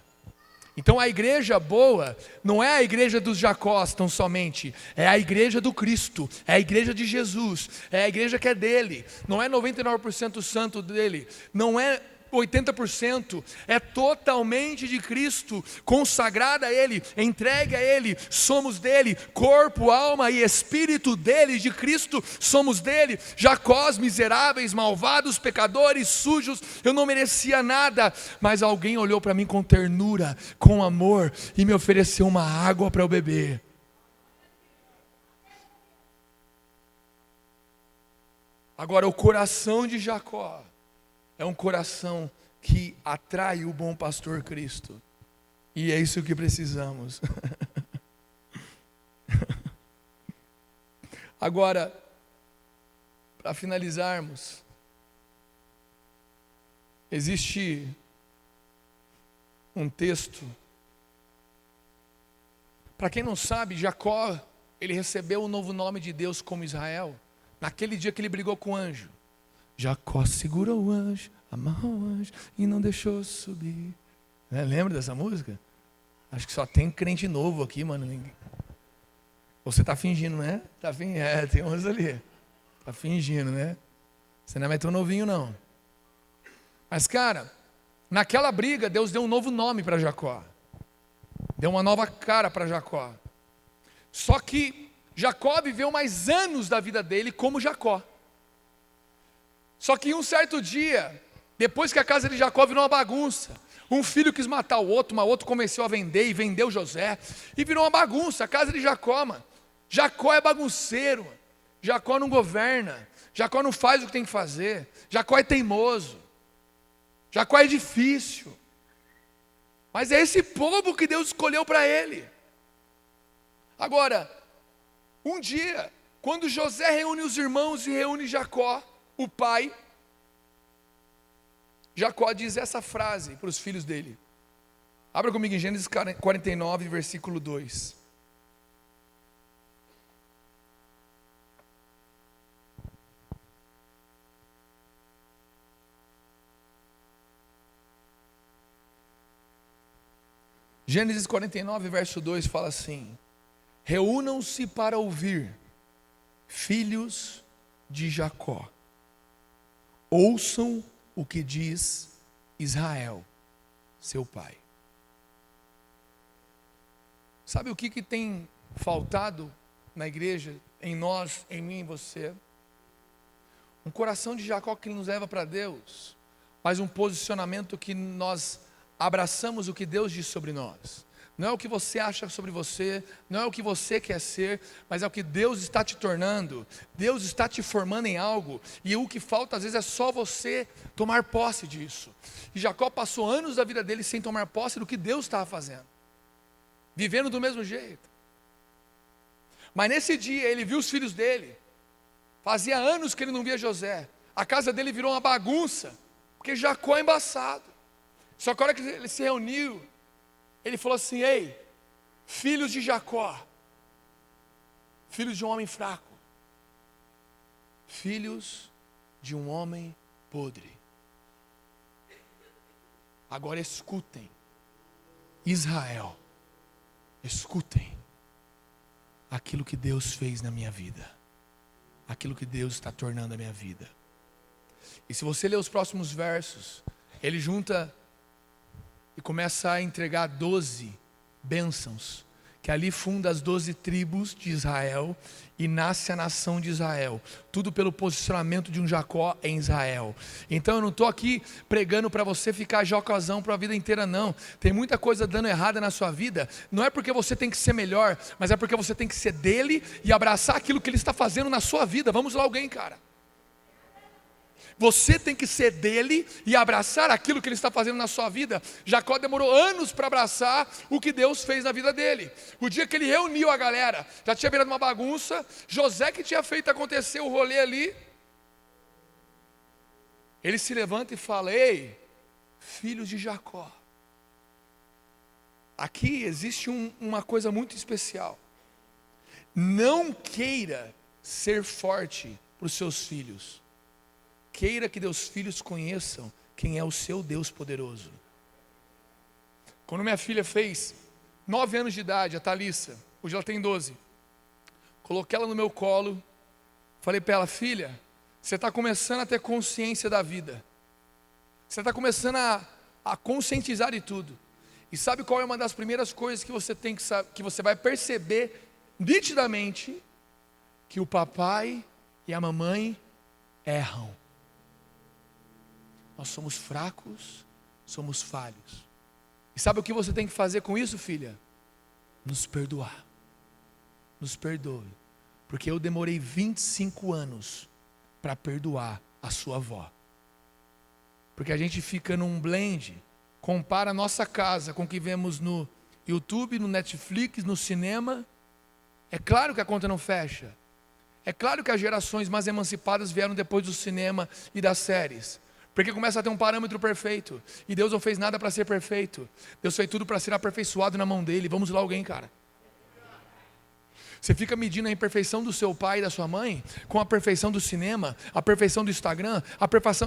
Speaker 1: Então a igreja boa não é a igreja dos Jacós tão somente, é a igreja do Cristo, é a igreja de Jesus, é a igreja que é dele, não é 99% santo dele, não é 80%, é totalmente de Cristo, consagrada a Ele, entregue a Ele, somos dele, corpo, alma e espírito dele, de Cristo, somos dele. Jacós, miseráveis, malvados, pecadores, sujos, eu não merecia nada, mas alguém olhou para mim com ternura, com amor e me ofereceu uma água para eu beber. Agora o coração de Jacó é um coração que atrai o bom pastor Cristo. E é isso que precisamos. Agora, para finalizarmos, existe um texto. Para quem não sabe, Jacó, ele recebeu o novo nome de Deus como Israel, naquele dia que ele brigou com o anjo. Jacó segurou o anjo, amarrou o anjo e não deixou subir. Lembra dessa música? Acho que só tem crente novo aqui, mano. Você tá fingindo, né? Tá fingindo. Tem uns ali. Tá fingindo, né? Você não é mais tão novinho, não. Mas, cara, naquela briga, Deus deu um novo nome para Jacó. Deu uma nova cara para Jacó. Só que Jacó viveu mais anos da vida dele como Jacó. Só que em um certo dia, depois que a casa de Jacó virou uma bagunça, um filho quis matar o outro, mas o outro começou a vender e vendeu José, e virou uma bagunça, a casa de Jacó, mano. Jacó é bagunceiro, Jacó não governa, Jacó não faz o que tem que fazer, Jacó é teimoso, Jacó é difícil. Mas é esse povo que Deus escolheu para ele. Agora, um dia, quando José reúne os irmãos e reúne Jacó, o pai, Jacó diz essa frase para os filhos dele. Abra comigo em Gênesis 49, versículo 2. Gênesis 49, verso 2 fala assim: reúnam-se para ouvir, filhos de Jacó. Ouçam o que diz Israel, seu pai. Sabe o que tem faltado na igreja, em nós, em mim, em você? Um coração de Jacó que nos leva para Deus, mas um posicionamento que nós abraçamos o que Deus diz sobre nós. Não é o que você acha sobre você, não é o que você quer ser, mas é o que Deus está te tornando. Deus está te formando em algo, e o que falta às vezes é só você tomar posse disso. E Jacó passou anos da vida dele sem tomar posse do que Deus estava fazendo, vivendo do mesmo jeito. Mas nesse dia ele viu os filhos dele. Fazia anos que ele não via José. A casa dele virou uma bagunça, porque Jacó é embaçado. Só que a hora que ele se reuniu, ele falou assim: ei, filhos de Jacó, filhos de um homem fraco, filhos de um homem podre, agora escutem, Israel, escutem aquilo que Deus fez na minha vida, aquilo que Deus está tornando a minha vida. E se você ler os próximos versos, ele junta e começa a entregar 12 bênçãos, que ali funda as 12 tribos de Israel e nasce a nação de Israel, tudo pelo posicionamento de um Jacó em Israel. Então eu não estou aqui pregando para você ficar jacozão para a vida inteira, não. Tem muita coisa dando errada na sua vida, não é porque você tem que ser melhor, mas é porque você tem que ser dele e abraçar aquilo que ele está fazendo na sua vida. Vamos lá, alguém, cara. Você tem que ser dele e abraçar aquilo que ele está fazendo na sua vida. Jacó demorou anos para abraçar o que Deus fez na vida dele. O dia que ele reuniu a galera, já tinha virado uma bagunça. José que tinha feito acontecer o rolê ali. Ele se levanta e fala: ei, filhos de Jacó. Aqui existe uma coisa muito especial. Não queira ser forte para os seus filhos. Queira que teus filhos conheçam quem é o seu Deus poderoso. Quando minha filha fez 9 anos de idade, a Thalissa, hoje ela tem 12, coloquei ela no meu colo, falei para ela: filha, você está começando a ter consciência da vida, você está começando a conscientizar de tudo. E sabe qual é uma das primeiras coisas que você tem que saber, que você vai perceber nitidamente? Que o papai e a mamãe erram. Nós somos fracos, somos falhos. E sabe o que você tem que fazer com isso, filha? Nos perdoar. Nos perdoe. Porque eu demorei 25 anos para perdoar a sua avó. Porque a gente fica num blend, compara a nossa casa com o que vemos no YouTube, no Netflix, no cinema. É claro que a conta não fecha. É claro que as gerações mais emancipadas vieram depois do cinema e das séries. Porque começa a ter um parâmetro perfeito. E Deus não fez nada para ser perfeito. Deus fez tudo para ser aperfeiçoado na mão dele. Vamos lá, alguém, cara. Você fica medindo a imperfeição do seu pai e da sua mãe com a perfeição do cinema, a perfeição do Instagram,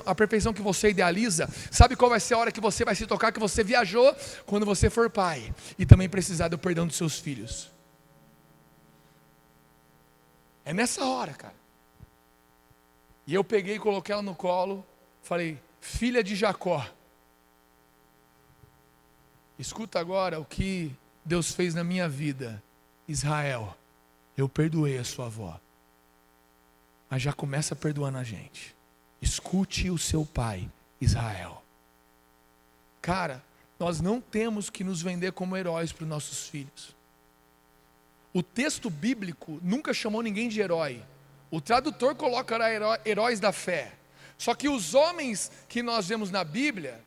Speaker 1: a perfeição que você idealiza. Sabe qual vai ser a hora que você vai se tocar que você viajou? Quando você for pai e também precisar do perdão dos seus filhos. É nessa hora, cara. E eu peguei e coloquei ela no colo. Falei: filha de Jacó, escuta agora o que Deus fez na minha vida. Israel, eu perdoei a sua avó, mas já começa perdoando a gente. Escute o seu pai, Israel. Cara, nós não temos que nos vender como heróis para os nossos filhos. O texto bíblico nunca chamou ninguém de herói. O tradutor coloca heróis da fé. Só que os homens que nós vemos na Bíblia,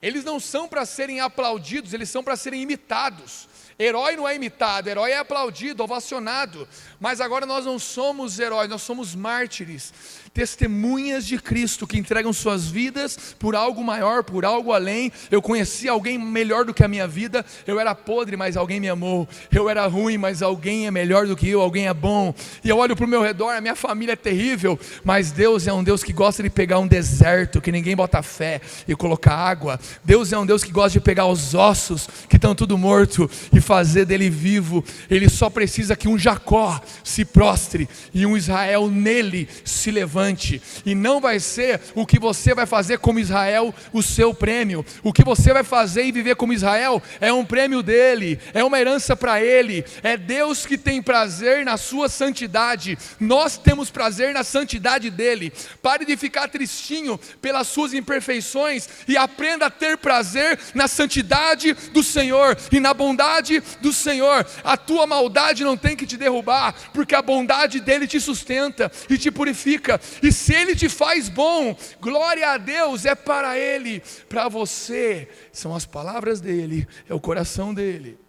Speaker 1: eles não são para serem aplaudidos, eles são para serem imitados. Herói não é imitado, herói é aplaudido, ovacionado. Mas agora nós não somos heróis, nós somos mártires, testemunhas de Cristo que entregam suas vidas por algo maior, por algo além. Eu conheci alguém melhor do que a minha vida. Eu era podre, mas alguém me amou. Eu era ruim, mas alguém é melhor do que eu, alguém é bom. E eu olho para o meu redor, a minha família é terrível, mas Deus é um Deus que gosta de pegar um deserto que ninguém bota fé e colocar água. Deus é um Deus que gosta de pegar os ossos que estão tudo morto e fazer dele vivo. Ele só precisa que um Jacó se prostre e um Israel nele se levante. E não vai ser o que você vai fazer como Israel o seu prêmio. O que você vai fazer e viver como Israel é um prêmio dele, é uma herança para ele. É Deus que tem prazer na sua santidade. Nós temos prazer na santidade dele. Pare de ficar tristinho pelas suas imperfeições e aprenda a ter prazer na santidade do Senhor e na bondade do Senhor. A tua maldade não tem que te derrubar, porque a bondade dele te sustenta e te purifica. E se ele te faz bom, glória a Deus, é para ele, para você. São as palavras dele, é o coração dele.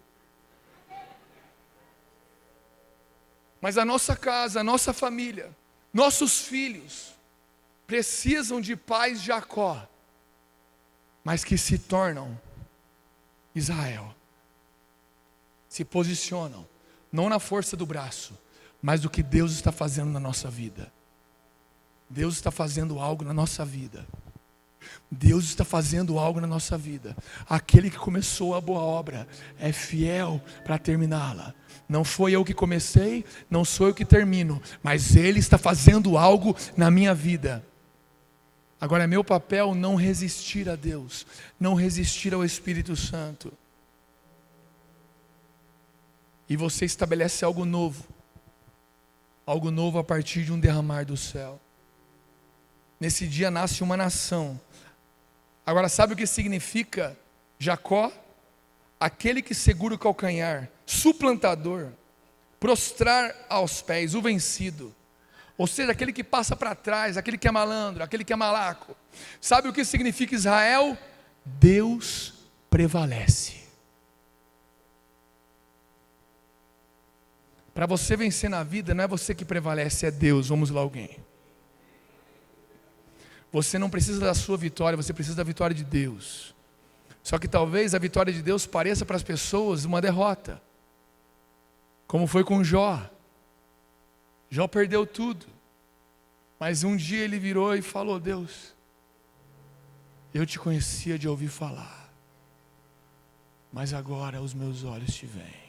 Speaker 1: Mas a nossa casa, a nossa família, nossos filhos precisam de pais Jacó, mas que se tornam Israel. Se posicionam, não na força do braço, mas do que Deus está fazendo na nossa vida. Deus está fazendo algo na nossa vida. Deus está fazendo algo na nossa vida. Aquele que começou a boa obra é fiel para terminá-la. Não foi eu que comecei, não sou eu que termino, mas Ele está fazendo algo na minha vida. Agora é meu papel não resistir a Deus, não resistir ao Espírito Santo. E você estabelece algo novo a partir de um derramar do céu. Nesse dia nasce uma nação. Agora sabe o que significa Jacó? Aquele que segura o calcanhar, suplantador, prostrar aos pés, o vencido. Ou seja, aquele que passa para trás, aquele que é malandro, aquele que é malaco. Sabe o que significa Israel? Deus prevalece. Para você vencer na vida, não é você que prevalece, é Deus. Vamos lá, alguém. Você não precisa da sua vitória, você precisa da vitória de Deus. Só que talvez a vitória de Deus pareça para as pessoas uma derrota. Como foi com Jó. Jó perdeu tudo. Mas um dia ele virou e falou: Deus, eu te conhecia de ouvir falar, mas agora os meus olhos te veem.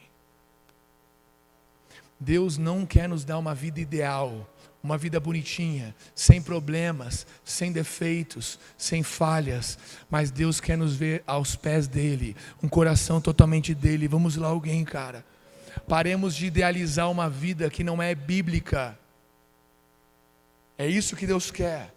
Speaker 1: Deus não quer nos dar uma vida ideal, uma vida bonitinha, sem problemas, sem defeitos, sem falhas, mas Deus quer nos ver aos pés dele, um coração totalmente dele. Vamos lá, alguém, cara. Paremos de idealizar uma vida que não é bíblica. É isso que Deus quer.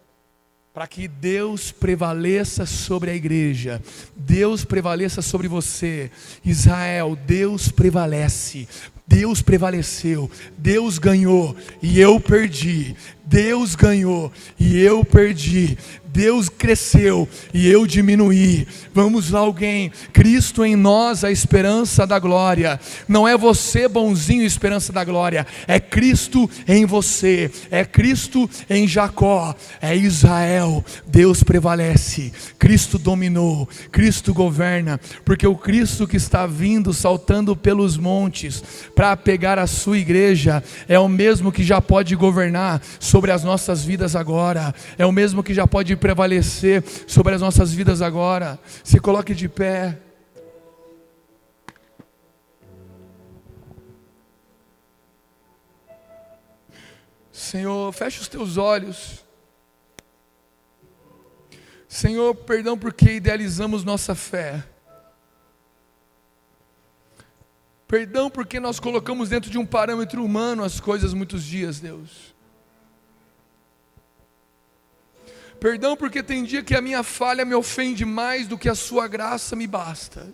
Speaker 1: Para que Deus prevaleça sobre a igreja, Deus prevaleça sobre você. Israel, Deus prevalece. Deus prevaleceu, Deus ganhou e eu perdi. Deus ganhou e eu perdi. Deus cresceu e eu diminuí. Vamos lá, alguém. Cristo em nós, a esperança da glória. Não é você bonzinho, esperança da glória. É Cristo em você. É Cristo em Jacó. É Israel. Deus prevalece. Cristo dominou. Cristo governa. Porque o Cristo que está vindo, saltando pelos montes para pegar a sua igreja, é o mesmo que já pode governar sobre as nossas vidas agora. É o mesmo que já pode prevalecer sobre as nossas vidas agora. Se coloque de pé. Senhor, feche os teus olhos. Senhor, perdão porque idealizamos nossa fé. Perdão porque nós colocamos dentro de um parâmetro humano as coisas muitos dias, Deus. Perdão porque tem dia que a minha falha me ofende mais do que a sua graça me basta.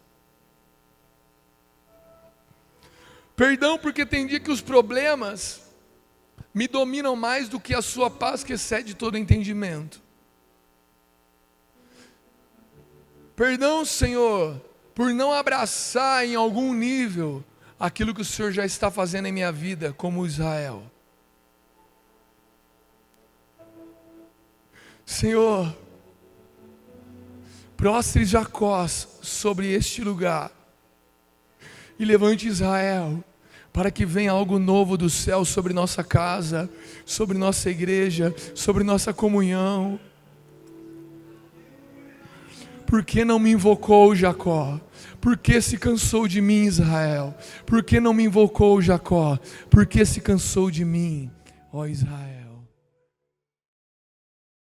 Speaker 1: Perdão porque tem dia que os problemas me dominam mais do que a sua paz que excede todo entendimento. Perdão, Senhor, por não abraçar em algum nível aquilo que o Senhor já está fazendo em minha vida como Israel. Senhor, prostre Jacó sobre este lugar e levante Israel para que venha algo novo do céu sobre nossa casa, sobre nossa igreja, sobre nossa comunhão. Por que não me invocou, Jacó? Por que se cansou de mim, Israel? Por que não me invocou, Jacó? Por que se cansou de mim, ó Israel?